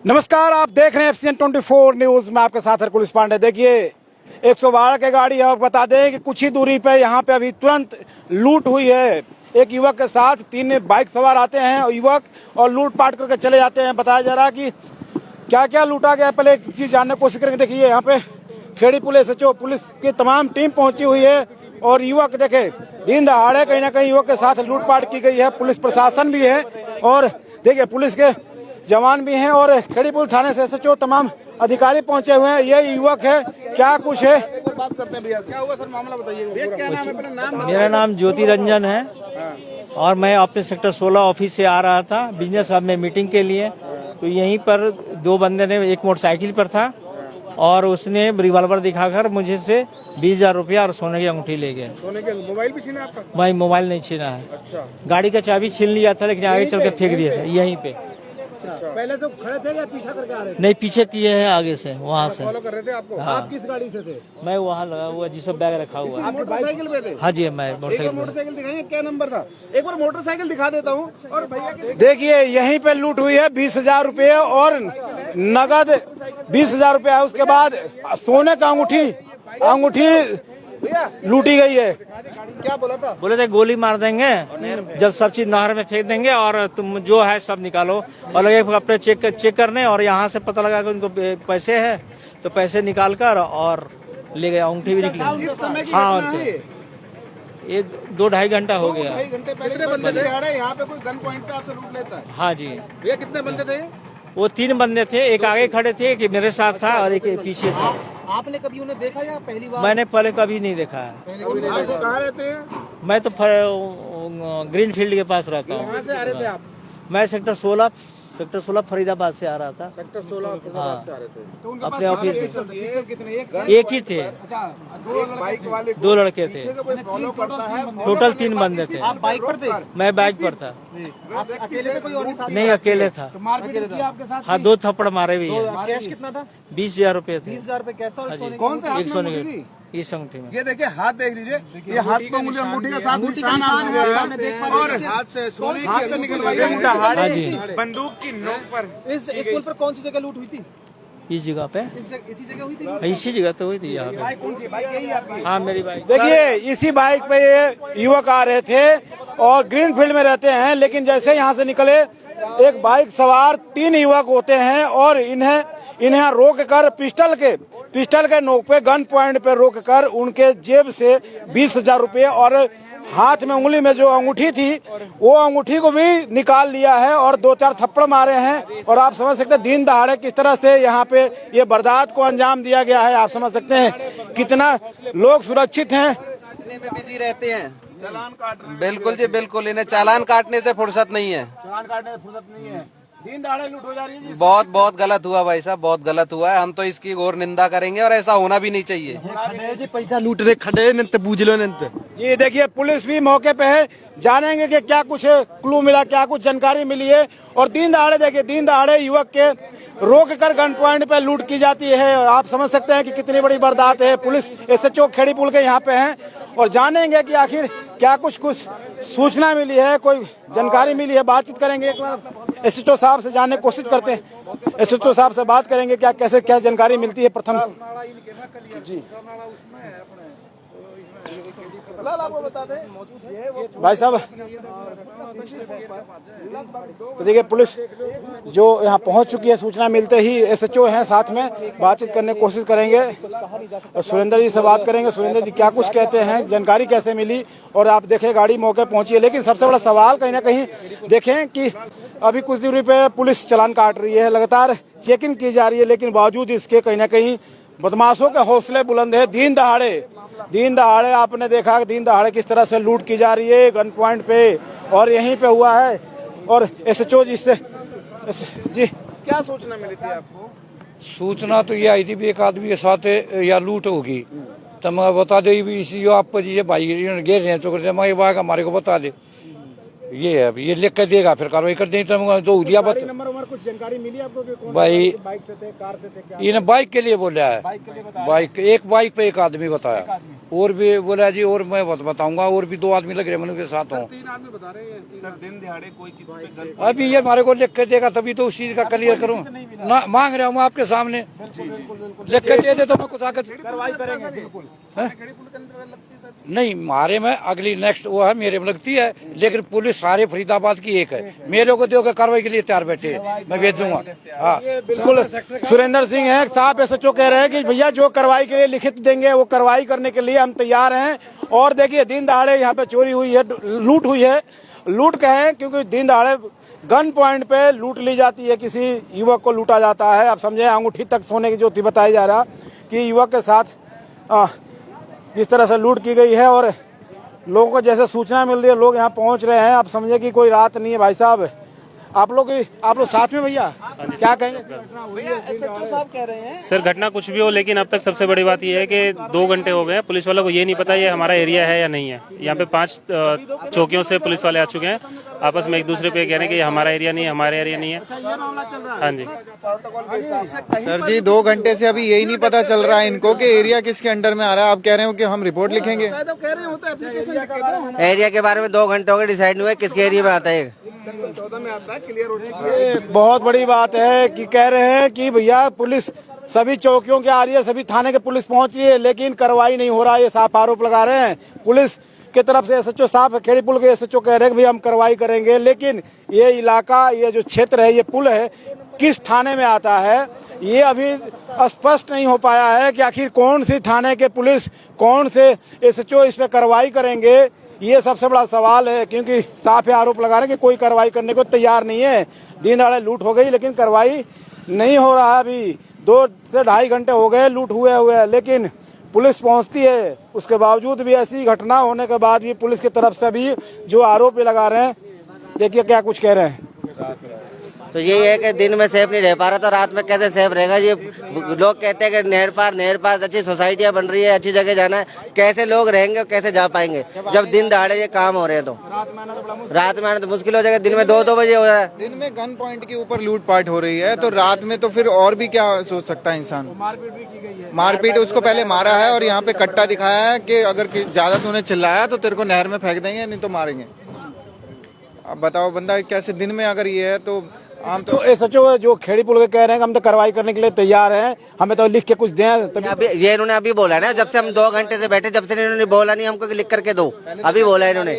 नमस्कार, आप देख रहे हैं FCN 24 न्यूज में आपके साथ हरकुल पांडे। देखिए 112 की गाड़ी है और बता दें कि कुछ ही दूरी पे यहाँ पे अभी तुरंत लूट हुई है। एक युवक के साथ 3 बाइक सवार आते हैं युवक और लूट पाट करके चले जाते हैं। बताया जा रहा है कि क्या क्या लूटा गया, पहले एक चीज जानने की कोशिश करेंगे। देखिए यहाँ पे खेड़ी पुलिस SHO पुलिस की तमाम टीम पहुंची हुई है और युवक देखे दिन दहाड़े कहीं ना कहीं युवक के साथ लूटपाट की गई है। पुलिस प्रशासन भी है और देखिए पुलिस के जवान भी हैं और खेड़ी पुलिस थाने से SHO तमाम अधिकारी पहुंचे हुए हैं। ये युवक है, क्या कुछ है बात करते हैं भैया। क्या हुआ सर, मामला बताइए। क्या नाम है अपना? नाम? मेरा नाम ज्योति रंजन है और मैं अपने सेक्टर 16 ऑफिस से आ रहा था बिजनेस हब में मीटिंग के लिए। तो यहीं पर 2 बंदे ने, एक मोटरसाइकिल पर था और उसने रिवॉल्वर दिखाकर मुझे से 20,000 रुपया और सोने की अंगूठी ले गए। सोने के मोबाइल भी छीना आपका? भाई मोबाइल नहीं छीना है। अच्छा। गाड़ी का चाबी छीन लिया था लेकिन आगे चल के फेंक दिया था यहीं पे। अच्छा। पहले तो खड़े थे या पीछा करके आ रहे थे? नहीं, पीछे किए हैं आगे से, वहाँ से फॉलो कर रहे थे आपको। हाँ। आप किस गाड़ी से थे? मैं वहाँ लगा हुआ जिसमें बैग रखा हुआ है। मोटरसाइकिल पे थे? हाँ जी, मैं मोटरसाइकिल दिखाइए, क्या नंबर था? एक बार मोटरसाइकिल दिखा देता हूँ। और भैया देखिए यहीं पे लूट हुई है 20,000 रुपये और नगद 20,000 रुपया है। उसके बाद सोने का अंगूठी लूटी गई है। क्या बोला था? बोले थे गोली मार देंगे जब सब चीज नहर में फेंक देंगे और तुम जो है सब निकालो। और लगे अपने चेक करने और यहाँ से पता लगा कि उनको पैसे है तो पैसे निकाल कर और ले गए। अंगूठी भी निकली। हाँ, और ये 2-2.5 घंटा हो गया। 2.5 घंटे पहले बंदे थे यहाँ पे, कोई गन पॉइंट पे आपसे लूट लेता है? हाँ जी। भैया कितने बंदे थे? वो 3 बंदे थे, एक आगे खड़े थे, एक मेरे साथ था और एक पीछे था। आपने कभी उन्हें देखा या पहली बार? मैंने पहले कभी नहीं देखा है। आप कहाँ रहते हैं? मैं तो ग्रीन फील्ड के पास रहता हूँ। कहाँ से आ रहे थे आप? मैं सेक्टर 16 फरीदाबाद से आ रहा था। सेक्टर 16 हाँ, से आ रहे थे। तो अपने ऑफिस से। कितने? एक ही थे। अच्छा, 2 बाइक वाले 2 लड़के थे। फॉलो करता है। टोटल 3 बंदे थे। आप बाइक पर थे? मैं बाइक पर था। आप अकेले थे, कोई और भी साथ? नहीं, अकेले था। मारपीट की आपके साथ? हाँ, 2 थप्पड़ मारे भी हैं। कैश कितना था? 20,000 रुपए थे। 20,000 रुपए कैश था और हाँ जी। सोने कौन से हाथ एक में सोने अंगूठी की थी? इस अंगूठी में। ये देखिए हाथ देख लीजिए, ये हाथ पे उंगली अंगूठी के साथ निशान सामने देख पा रहे और हैं। हाथ से सोने हाथ से निकलवाई हाँ जी। बंदूक की नोक पर। इस पुल पर कौन सी जगह लूट हुई थी? इस जगह पे, इसी जगह हुई थी? इसी जगह तो हुई थी यहाँ पे। कौन सी बाइक? यही आपकी? हाँ, मेरी बाइक। देखिए इसी बाइक पे ये युवक आ रहे थे और ग्रीन फील्ड में रहते हैं, लेकिन जैसे यहाँ से निकले एक बाइक सवार 3 युवक होते हैं और इन्हें रोक कर पिस्टल के नोक पे, गन पॉइंट पे रोक कर उनके जेब से 20,000 रुपये और हाथ में उंगली में जो अंगूठी थी वो अंगूठी को भी निकाल लिया है और 2-4 थप्पड़ मारे हैं। और आप समझ सकते हैं दिन दहाड़े किस तरह से यहाँ पे ये वारदात को अंजाम दिया गया है। आप समझ सकते हैं कितना लोग सुरक्षित हैं। में बिजी रहते हैं। चालान काट रहे हैं। बिल्कुल जी बिल्कुल, इन्हें चालान काटने से फुर्सत नहीं है। चालान काटने से फुर्सत नहीं है। दिन दहाड़े लूट हो जा रही है। बहुत गलत हुआ भाई साहब, बहुत गलत हुआ है। हम तो इसकी घोर निंदा करेंगे और ऐसा होना भी नहीं चाहिए। पैसा लूट रहे खड़े नंत बूझ लो नंत। जी देखिए पुलिस भी मौके पे है, जानेंगे कि क्या कुछ क्लू मिला, क्या कुछ जानकारी मिली है। और दिन दहाड़े युवक के रोक कर गन पॉइंट पे लूट की जाती है। आप समझ सकते हैं कि कितनी बड़ी वारदात है। पुलिस SHO खेड़ी पुल के यहाँ पे हैं और जानेंगे कि आखिर क्या कुछ सूचना मिली है, कोई जानकारी मिली है। बातचीत करेंगे, एक बार SHO साहब से जानने की कोशिश करते हैं। SHO साहब से बात करेंगे क्या जानकारी मिलती है प्रथम जी। भाई साहब तो देखिए पुलिस जो यहाँ पहुंच चुकी है, सूचना मिलते ही SHO हैं साथ में, बातचीत करने की कोशिश करेंगे और सुरेंद्र जी से बात करेंगे। सुरेंद्र जी क्या कुछ कहते हैं, जानकारी कैसे मिली। और आप देखें गाड़ी मौके पहुंची है, लेकिन सबसे बड़ा सवाल कहीं ना कहीं देखें कि अभी कुछ दूरी पे पुलिस चालान काट रही है, लगातार चेकिंग की जा रही है, लेकिन बावजूद इसके कहीं ना कहीं बदमाशों के हौसले बुलंद है। दिन दहाड़े आपने देखा दिन दहाड़े किस तरह से लूट की जा रही है गन पॉइंट पे, और यहीं पे हुआ है। और SHO जी क्या सूचना मिली थी आपको? सूचना तो ये आई थी भी एक आदमी के साथ या लूट होगी, तो मैं बता दे भी इसी जो आप भाई गिर रहे हैं चौक मैं बाग हमारे को बता दे। ये है, ये लिख कर देगा फिर कार्रवाई कर देंगे। तो दिया बता नंबर कुछ जानकारी मिली आपको कि कौन भाई बाइक से थे, कार से थे, क्या? ये बाइक के लिए बोला है। एक बाइक पे एक आदमी बताया और भी बोला जी, और मैं बताऊंगा और भी 2 आदमी लग रहे हैं के साथ हूँ। 3 आदमी बता रहे हैं सर। दिन दिहाड़े कोई किसी पे अभी ये हमारे को लिख कर देगा तभी तो उस चीज का क्लियर करूँ। ना मांग रहा हूँ मैं आपके सामने, लिख के दे दे तो मैं कुछ आगे कार्रवाई करेंगे बिल्कुल। नहीं। मारे में अगली नेक्स्ट वो है, मेरे में लगती है, लेकिन पुलिस सारे फरीदाबाद की एक है। मेरे को दो कार्रवाई के लिए तैयार बैठे हैं, मैं भेज दूंगा। हाँ बिल्कुल। सुरेंद्र सिंह है साहब एसएचओ कह रहे हैं कि भैया जो कार्रवाई के लिए लिखित देंगे वो कार्रवाई करने के लिए हम तैयार हैं। और देखिए दिन दहाड़े यहाँ पे चोरी हुई है, लूट हुई है। लूट कहें क्योंकि दिन दहाड़े गन पॉइंट पे लूट ली जाती है, किसी युवक को लूटा जाता है। आप समझे, अंगूठी तक सोने की जो थी बताया जा रहा कि युवक के साथ जिस तरह से लूट की गई है और लोगों को जैसे सूचना मिल रही है लोग यहाँ पहुँच रहे हैं। आप समझे कि कोई रात नहीं है भाई साहब। आप लोग साथ में भैया क्या कहेंगे? एसएचओ साहब कह रहे हैं सर घटना कुछ भी हो, लेकिन अब तक सबसे बड़ी बात यह है कि 2 घंटे हो गए पुलिस वालों को ये नहीं पता ये हमारा एरिया है या नहीं है। यहाँ पे 5 चौकियों से पुलिस वाले आ चुके हैं, आपस में एक दूसरे पे कह रहे हैं कि ये हमारा एरिया नहीं है, हमारा एरिया नहीं है। हाँ जी सर जी 2 घंटे से अभी यही नहीं पता चल रहा है इनको कि एरिया किसके अंडर में आ रहा है। आप कह रहे हो कि हम रिपोर्ट लिखेंगे। एरिया के बारे में 2 घंटे हो गए, डिसाइड नहीं हुआ किसके एरिया में आता है। ये बहुत बड़ी बात है कि कह रहे हैं कि भैया पुलिस सभी चौकियों के आ रही है, सभी थाने के पुलिस पहुंच रही है, लेकिन कार्रवाई नहीं हो रहा है। ये साफ आरोप लगा रहे हैं पुलिस की तरफ से। एसएचओ साहब खेड़ी पुल के एसएचओ कह रहे हैं कि भैया हम कार्रवाई करेंगे, लेकिन ये इलाका, ये जो क्षेत्र है, ये पुल है, किस थाने में आता है ये अभी स्पष्ट नहीं हो पाया है कि आखिर कौन सी थाने के पुलिस, कौन से एसएचओ इस पे कार्रवाई करेंगे। ये सबसे बड़ा सवाल है, क्योंकि साफ आरोप लगा रहे हैं कि कोई कार्रवाई करने को तैयार नहीं है। दिन दहाड़े लूट हो गई लेकिन कार्रवाई नहीं हो रहा है। अभी 2 से 2.5 घंटे हो गए लूट हुए, लेकिन पुलिस पहुंचती है। उसके बावजूद भी ऐसी घटना होने के बाद भी पुलिस की तरफ से भी जो आरोप लगा रहे हैं, देखिए क्या कुछ कह रहे हैं। तो यही है कि दिन में सेफ नहीं रह पा रहा तो रात में कैसे सेफ रहेगा। ये लोग कहते हैं कि नहर पार अच्छी सोसाइटियां बन रही है, अच्छी जगह जाना है, कैसे लोग रहेंगे और कैसे जा पाएंगे जब दिन दहाड़े ये काम हो रहे हैं। तो रात में आना तो मुश्किल हो जाएगा, दिन में 2 बजे हो रहा है। दिन में गन पॉइंट के ऊपर लूटपाट हो रही है तो रात में तो फिर और भी क्या सोच सकता है इंसान। मारपीट उसको पहले मारा है और यहाँ पे कट्टा दिखाया है कि अगर ज्यादा तूने चिल्लाया तो तेरे को नहर में फेंक देंगे, नहीं तो मारेंगे। अब बताओ बंदा कैसे दिन में अगर ये है तो आम तो एसएचओ जो खेड़ी पुल के कह रहे हैं कि हम तो कार्रवाई करने के लिए तैयार हैं, हमें तो लिख के कुछ दें तभी। अभी ये इन्होंने अभी बोला ना, जब से हम 2 घंटे से बैठे, जब से इन्होंने बोला नहीं हमको कि लिख करके दो। अभी बोला है इन्होंने,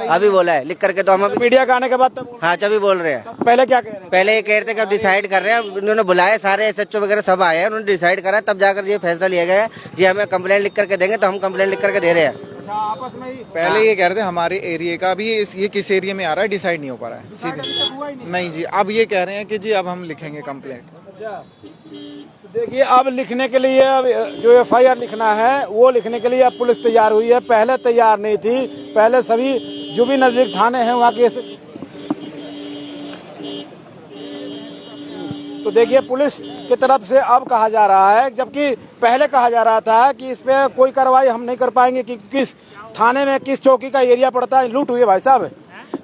अभी बोला है लिख करके दो। हम अभी मीडिया का आने के बाद तब हाँ तभी बोल रहे हैं। पहले क्या कह रहे हैं? पहले ये कह रहे थे कि अब डिसाइड कर रहे हैं। इन्होंने बुलाया, सारे एसएचओ वगैरह सब आए हैं, उन्होंने डिसाइड करा, तब जाकर ये फैसला लिया गया है जी हमें कंप्लेंट लिख करके देंगे। तो हम कंप्लेंट लिख करके दे रहे हैं। आपस में ही पहले ये कह रहे थे हमारे एरिया का, अभी ये किस एरिया में आ रहा है डिसाइड नहीं हो पा रहा है सीधे। नहीं जी, अब ये कह रहे हैं कि जी अब हम लिखेंगे कंप्लेंट। देखिए अब लिखने के लिए, अब जो एफआईआर लिखना है वो लिखने के लिए अब पुलिस तैयार हुई है, पहले तैयार नहीं थी। पहले सभी जो भी नजदीक थाने हैं वहाँ के, तो देखिए पुलिस की तरफ से अब कहा जा रहा है, जबकि पहले कहा जा रहा था कि इस पे कोई कार्रवाई हम नहीं कर पाएंगे कि किस थाने में किस चौकी का एरिया पड़ता है। लूट हुई है भाई साहब,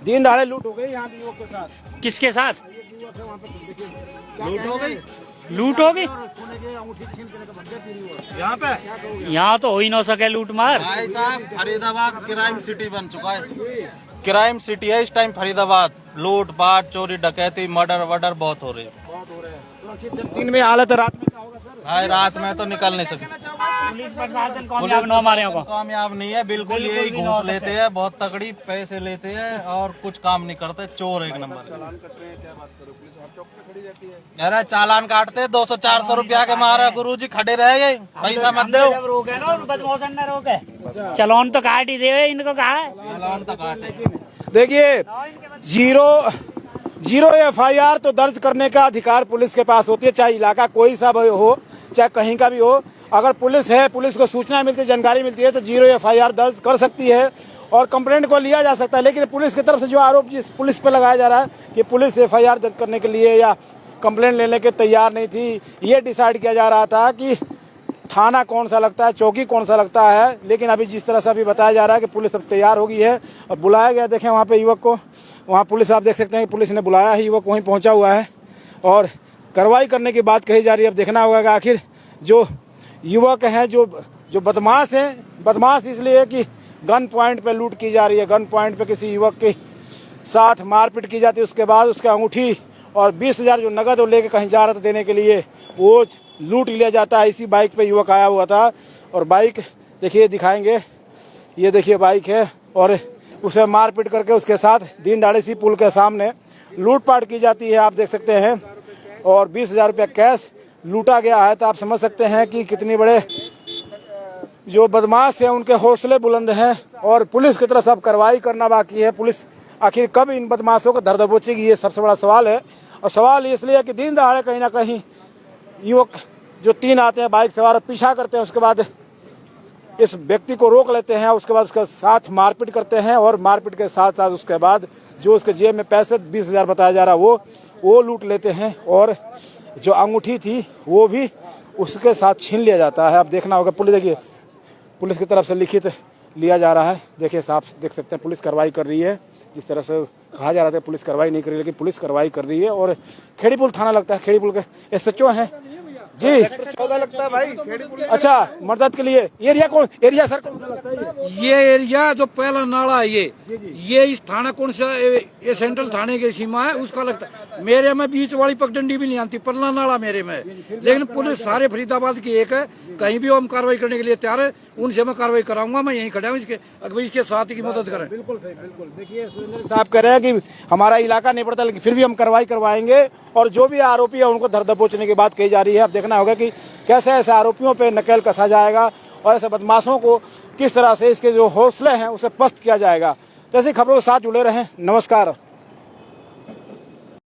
दिन दहाड़े लूट हो गई यहाँ युवक के साथ। किसके साथ लूट हो गई? लूट हो गई यहाँ पे, यहाँ तो हो ही ना सके लूट मार। भाई साहब फरीदाबाद क्राइम सिटी बन चुका है, क्राइम सिटी है इस टाइम फरीदाबाद। लूट पाट, चोरी, डकैती, मर्डर वर्डर बहुत हो रही है। दिन में हालत है, रात में क्या होगा सर? भाई रात में तो निकल नहीं सकते। पुलिस प्रशासन कामयाब न मारे को कामयाब नहीं है बिल्कुल, यही घूस लेते हैं, बहुत तगड़ी पैसे लेते हैं और कुछ काम नहीं करते। चोर एक नंबर। अरे चालान काटते 200-400 रुपया के मारा गुरुजी, खड़े रहे पैसा मत दो। रोके ना बदमौसम न रोके, चलान तो काट ही दे इनको। कहा है चालान तो काटे। देखिए जीरो एफआईआर तो दर्ज करने का अधिकार पुलिस के पास होती है, चाहे इलाका कोई सा भी हो, चाहे कहीं का भी हो। अगर पुलिस है, पुलिस को सूचना मिलती है, जानकारी मिलती है तो जीरो एफआईआर दर्ज कर सकती है और कंप्लेंट को लिया जा सकता है। लेकिन पुलिस की तरफ से जो आरोप जिस पुलिस पे लगाया जा रहा है कि पुलिस एफआईआर दर्ज करने के लिए या कंप्लेंट लेने के तैयार नहीं थी। ये डिसाइड किया जा रहा था कि थाना कौन सा लगता है, चौकी कौन सा लगता है। लेकिन अभी जिस तरह से अभी बताया जा रहा है कि पुलिस अब तैयार हो गई है, अब बुलाया गया। देखें वहाँ पे युवक को, वहाँ पुलिस, आप देख सकते हैं कि पुलिस ने बुलाया है, युवक वहीं पहुँचा हुआ है और कार्रवाई करने की बात कही जा रही है। अब देखना होगा कि आखिर जो युवक हैं, जो बदमाश हैं, बदमाश इसलिए कि गन पॉइंट पे लूट की जा रही है, गन पॉइंट पे किसी युवक के साथ मारपीट की जाती है, उसके बाद उसके अंगूठी और 20,000 जो नगद वो लेके कहीं जा रहा था देने के लिए, वो लूट लिया जाता है। इसी बाइक पे युवक आया हुआ था और बाइक देखिए दिखाएंगे, ये देखिए बाइक है और उसे मारपीट करके उसके साथ दीन दहाड़े सी पुल के सामने लूटपाट की जाती है, आप देख सकते हैं। और 20,000 रुपया कैश लूटा गया है। तो आप समझ सकते हैं कि कितनी बड़े जो बदमाश हैं उनके हौसले बुलंद हैं और पुलिस की तरफ अब कार्रवाई करना बाकी है। पुलिस आखिर कब इन बदमाशों को धर दबोचेगी, ये सबसे बड़ा सवाल है। और सवाल इसलिए कि दिन दहाड़े कहीं ना कहीं युवक जो 3 आते हैं बाइक सवार, पीछा करते हैं, उसके बाद इस व्यक्ति को रोक लेते हैं, उसके बाद उसके साथ मारपीट करते हैं और मारपीट के साथ साथ उसके बाद जो उसके जेब में पैसे 20,000 बताया जा रहा वो लूट लेते हैं और जो अंगूठी थी वो भी उसके साथ छीन लिया जाता है। अब देखना होगा, पुलिस देखिए पुलिस की तरफ से लिखित लिया जा रहा है। देखिए साफ देख सकते हैं पुलिस कार्रवाई कर रही है। जिस तरह से कहा जा रहा था पुलिस कार्रवाई नहीं कर रही, लेकिन पुलिस कार्रवाई कर रही है। और खेड़ीपुल थाना लगता है, खेड़ीपुल के SHO हैं जी, 14 लगता है भाई। अच्छा, मदद के लिए एरिया कौन, एरिया सर कौन सा लगता है? ये एरिया जो पहला नाला है ये इस थाना कौन सा, ये सेंट्रल थाने की सीमा है उसका लगता है। मेरे में बीच वाली पगडंडी भी नहीं आती, पल्ला नाला मेरे में। लेकिन पुलिस सारे फरीदाबाद की एक है, कहीं भी हम कार्रवाई करने के लिए तैयार है, उनसे मैं कार्रवाई कराऊंगा। मैं यहीं खड़ा हूँ, इसके साथ की मदद करें। बिल्कुल सही, बिल्कुल। देखिए सुरेंद्र साहब कह रहे हैं कि हमारा इलाका नहीं पड़ता, लेकिन फिर भी हम कार्रवाई करवाएंगे और जो भी आरोपी है उनको धर दबोचने की बात कही जा रही है। अब देखना होगा कि कैसे ऐसे आरोपियों पे नकेल कसा जाएगा और ऐसे बदमाशों को किस तरह से इसके जो हौसले हैं उसे पस्त किया जाएगा। तो ऐसी खबरों के साथ जुड़े रहें। नमस्कार।